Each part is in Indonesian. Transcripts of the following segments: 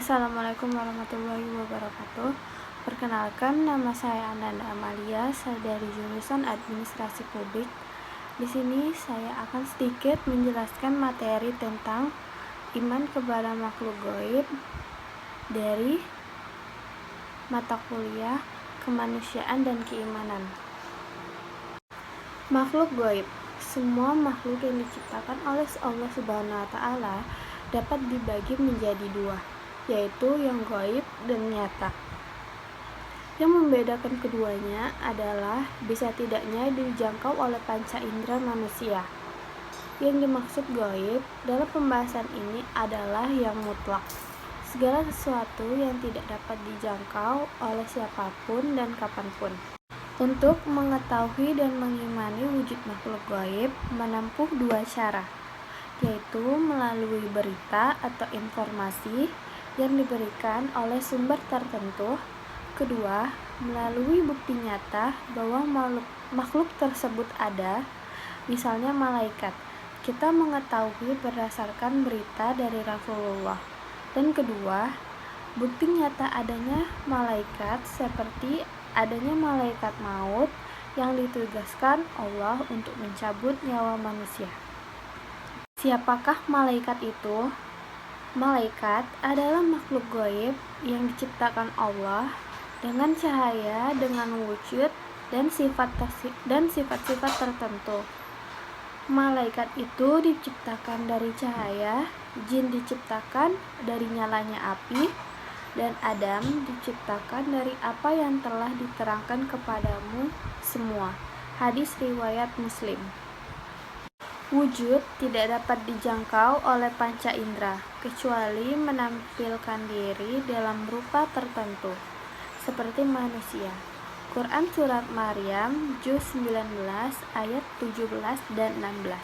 Assalamualaikum warahmatullahi wabarakatuh. Perkenalkan, nama saya Ananda Amalia, saya dari jurusan Administrasi Publik. Di sini saya akan sedikit menjelaskan materi tentang iman kepada makhluk gaib dari mata kuliah Kemanusiaan dan Keimanan. Makhluk gaib. Semua makhluk yang diciptakan oleh Allah Subhanahu wa taala dapat dibagi menjadi dua, yaitu yang gaib dan nyata. Yang membedakan keduanya adalah bisa tidaknya dijangkau oleh panca indera manusia. Yang dimaksud gaib dalam pembahasan ini adalah yang mutlak, segala sesuatu yang tidak dapat dijangkau oleh siapapun dan kapanpun. Untuk mengetahui dan mengimani wujud makhluk gaib menempuh dua cara, yaitu melalui berita atau informasi yang diberikan oleh sumber tertentu. Kedua, melalui bukti nyata bahwa makhluk tersebut ada, misalnya malaikat. Kita mengetahui berdasarkan berita dari Rasulullah. Dan kedua, bukti nyata adanya malaikat seperti adanya malaikat maut yang ditugaskan Allah untuk mencabut nyawa manusia. Siapakah malaikat itu? Malaikat adalah makhluk gaib yang diciptakan Allah dengan cahaya, dengan wujud dan sifat-sifat tertentu. Malaikat itu diciptakan dari cahaya, jin diciptakan dari nyalanya api, dan Adam diciptakan dari apa yang telah diterangkan kepadamu semua. Hadis riwayat Muslim. Wujud tidak dapat dijangkau oleh panca indera, kecuali menampilkan diri dalam rupa tertentu, seperti manusia. Quran Surat Maryam, Juz 19, ayat 17 dan 16.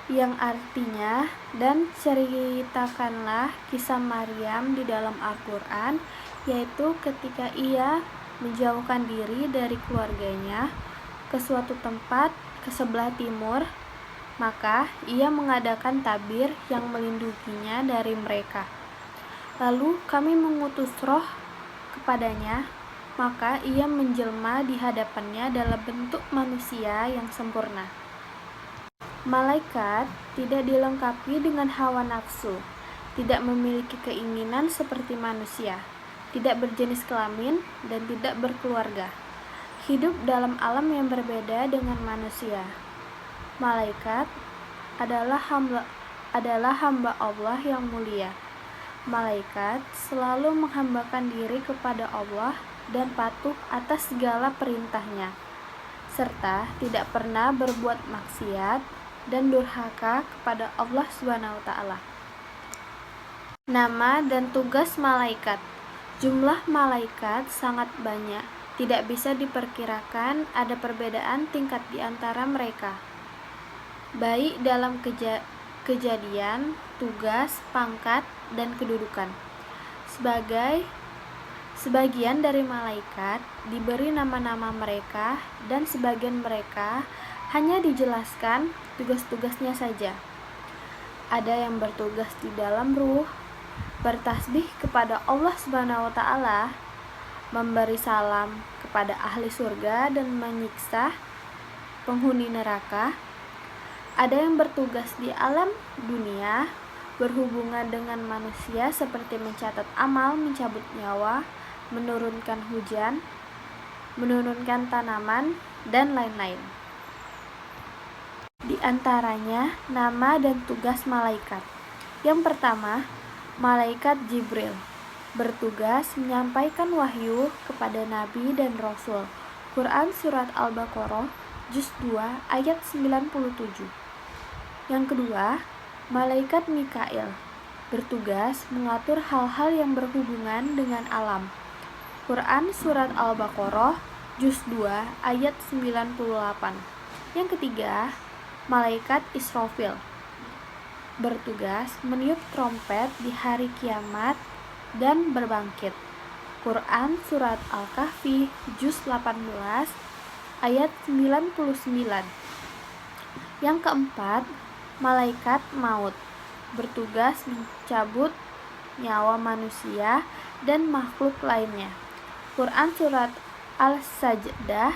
Yang artinya, dan ceritakanlah kisah Maryam di dalam Al-Quran, yaitu ketika ia menjauhkan diri dari keluarganya ke suatu tempat ke sebelah timur, maka ia mengadakan tabir yang melindunginya dari mereka. Lalu kami mengutus roh kepadanya, maka ia menjelma di hadapannya dalam bentuk manusia yang sempurna. Malaikat tidak dilengkapi dengan hawa nafsu, tidak memiliki keinginan seperti manusia, tidak berjenis kelamin, dan tidak berkeluarga. Hidup dalam alam yang berbeda dengan manusia. Malaikat adalah hamba Allah yang mulia. Malaikat selalu menghambakan diri kepada Allah dan patuh atas segala perintahnya, serta tidak pernah berbuat maksiat dan durhaka kepada Allah Subhanahu wa taala. Nama dan tugas malaikat. Jumlah malaikat sangat banyak, tidak bisa diperkirakan, ada perbedaan tingkat di antara mereka, baik dalam kejadian, tugas, pangkat, dan kedudukan. Sebagian dari malaikat diberi nama-nama mereka, dan sebagian mereka hanya dijelaskan tugas-tugasnya saja. Ada yang bertugas di dalam ruh, bertasbih kepada Allah Subhanahu wa taala, memberi salam kepada ahli surga dan menyiksa penghuni neraka. Ada yang bertugas di alam dunia, berhubungan dengan manusia seperti mencatat amal, mencabut nyawa, menurunkan hujan, menurunkan tanaman, dan lain-lain. Di antaranya nama dan tugas malaikat. Yang pertama, malaikat Jibril bertugas menyampaikan wahyu kepada nabi dan rasul. Quran Surat Al-Baqarah, Juz 2, ayat 97. Yang kedua, malaikat Mikail bertugas mengatur hal-hal yang berhubungan dengan alam. Quran Surat Al-Baqarah, Juz 2, ayat 98. Yang ketiga, malaikat Israfil bertugas meniup trompet di hari kiamat dan berbangkit. Quran Surat Al-Kahfi, Juz 18, ayat 99. Yang keempat, malaikat maut bertugas mencabut nyawa manusia dan makhluk lainnya. Quran Surat Al-Sajdah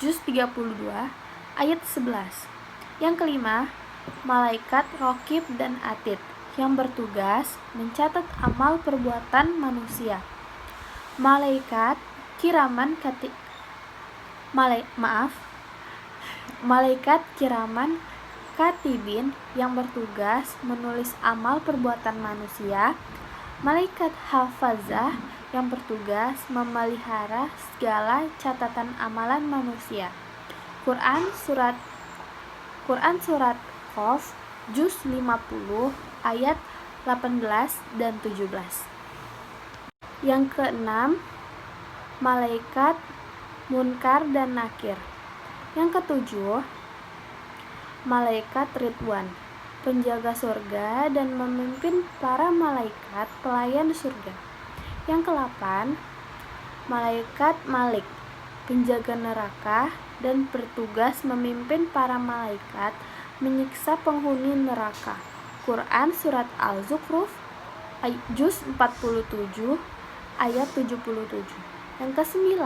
Juz 32 ayat 11. Yang kelima, malaikat Raqib dan Atid yang bertugas mencatat amal perbuatan manusia. Malaikat kiraman katibin yang bertugas menulis amal perbuatan manusia. Malaikat hafazah yang bertugas memelihara segala catatan amalan manusia. Quran Surat Qaf Juz 50 ayat 18 dan 17. Yang keenam, malaikat Munkar dan Nakir. Yang ketujuh, malaikat Ridwan, penjaga surga dan memimpin para malaikat pelayan surga. Yang ke-8, malaikat Malik, penjaga neraka dan bertugas memimpin para malaikat menyiksa penghuni neraka. Quran Surat Al-Zukhruf Juz 47 ayat 77. Yang ke-9,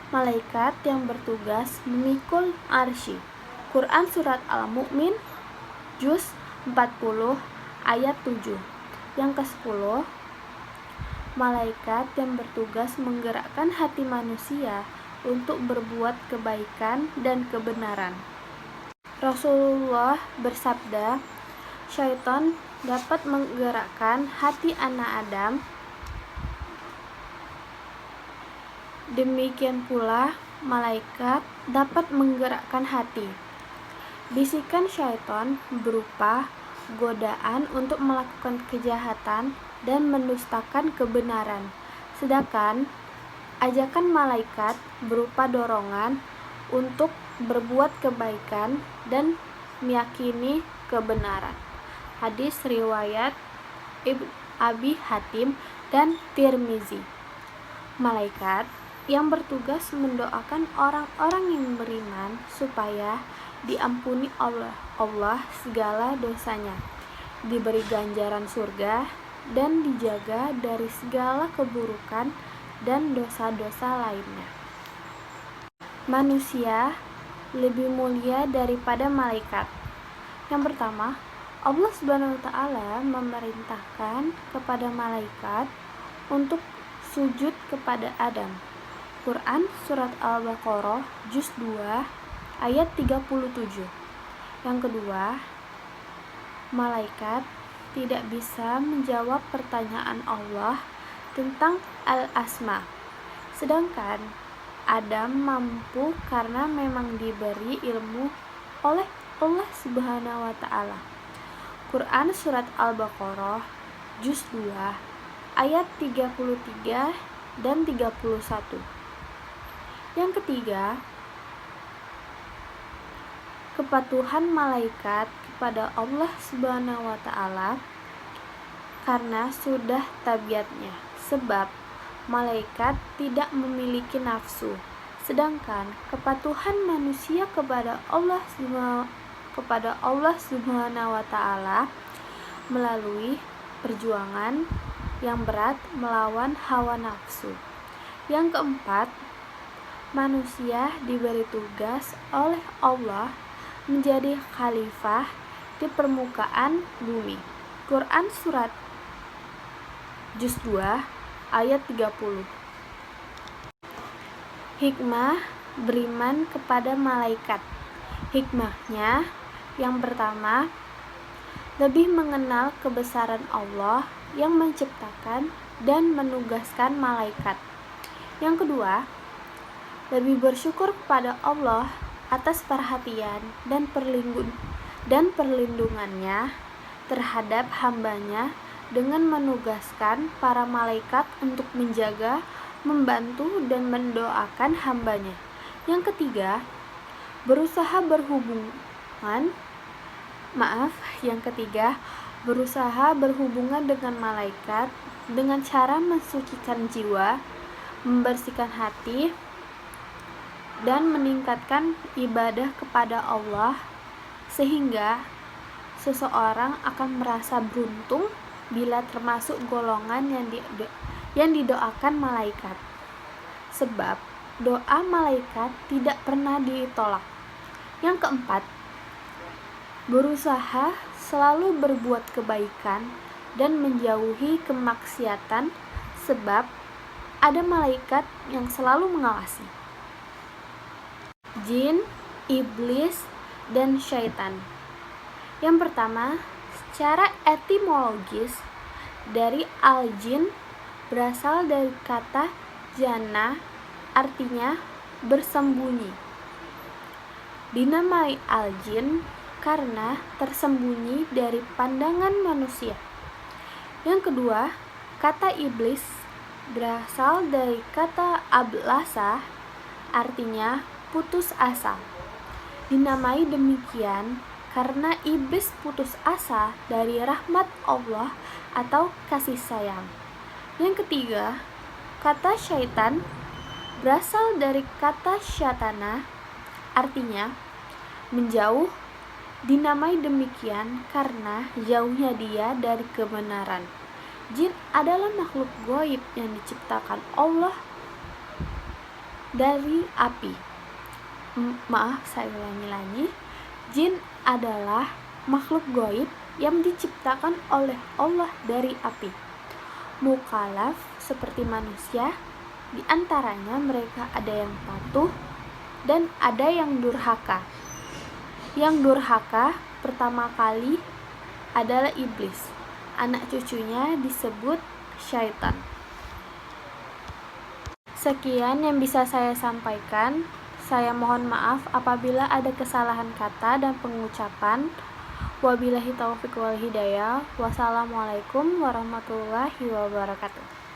malaikat yang bertugas memikul arsy. Quran Surat Al-Mu'min Juz 40 ayat 7. Yang ke-10, malaikat yang bertugas menggerakkan hati manusia untuk berbuat kebaikan dan kebenaran. Rasulullah bersabda, syaitan dapat menggerakkan hati anak Adam, demikian pula malaikat dapat menggerakkan hati. Bisikan syaitan berupa godaan untuk melakukan kejahatan dan mendustakan kebenaran, sedangkan ajakan malaikat berupa dorongan untuk berbuat kebaikan dan meyakini kebenaran. Hadis riwayat Abi Hatim dan Tirmizi. Malaikat yang bertugas mendoakan orang-orang yang beriman supaya diampuni oleh Allah segala dosanya, diberi ganjaran surga, dan dijaga dari segala keburukan dan dosa-dosa lainnya. Manusia lebih mulia daripada malaikat. Yang pertama, Allah Subhanahu wa Ta'ala memerintahkan kepada malaikat untuk sujud kepada Adam. Quran Surat Al-Baqarah Juz 2 ayat 37. Yang kedua, malaikat tidak bisa menjawab pertanyaan Allah tentang al-asma, sedangkan Adam mampu karena memang diberi ilmu oleh Allah Subhanahu wa Ta'ala. Quran Surat Al-Baqarah Juz 2 ayat 33 dan 31. Yang ketiga, kepatuhan malaikat kepada Allah Subhanahu wa Ta'ala karena sudah tabiatnya, sebab malaikat tidak memiliki nafsu, sedangkan kepatuhan manusia kepada Allah Subhanahu wa Ta'ala melalui perjuangan yang berat melawan hawa nafsu. Yang keempat, manusia diberi tugas oleh Allah menjadi khalifah di permukaan bumi. Quran Surat Juz 2 ayat 30. Hikmah beriman kepada malaikat. Hikmahnya yang pertama, lebih mengenal kebesaran Allah yang menciptakan dan menugaskan malaikat. Yang kedua, lebih bersyukur kepada Allah atas perhatian dan perlindungannya terhadap hambanya dengan menugaskan para malaikat untuk menjaga, membantu, dan mendoakan hambanya. Yang ketiga, berusaha berhubungan dengan malaikat dengan cara mensucikan jiwa, membersihkan hati, dan meningkatkan ibadah kepada Allah sehingga seseorang akan merasa beruntung bila termasuk golongan yang didoakan malaikat. Sebab doa malaikat tidak pernah ditolak. Yang keempat, berusaha selalu berbuat kebaikan dan menjauhi kemaksiatan, sebab ada malaikat yang selalu mengawasi. Jin, iblis, dan syaitan. Yang pertama, secara etimologis dari al-jin berasal dari kata jana, artinya bersembunyi. Dinamai al-jin karena tersembunyi dari pandangan manusia. Yang kedua, kata iblis berasal dari kata ablasa, artinya putus asa. Dinamai demikian karena iblis putus asa dari rahmat Allah atau kasih sayang. Yang ketiga, kata syaitan berasal dari kata syatana, artinya menjauh. Dinamai demikian karena jauhnya dia dari kebenaran. Jin adalah makhluk gaib yang diciptakan Allah dari api. Saya ulangi lagi. Jin adalah makhluk gaib yang diciptakan oleh Allah dari api. Mukallaf seperti manusia, di antaranya mereka ada yang patuh dan ada yang durhaka. Yang durhaka pertama kali adalah iblis. Anak cucunya disebut syaitan. Sekian yang bisa saya sampaikan. Saya mohon maaf apabila ada kesalahan kata dan pengucapan. Wabillahi taufiq wal hidayah. Wassalamualaikum warahmatullahi wabarakatuh.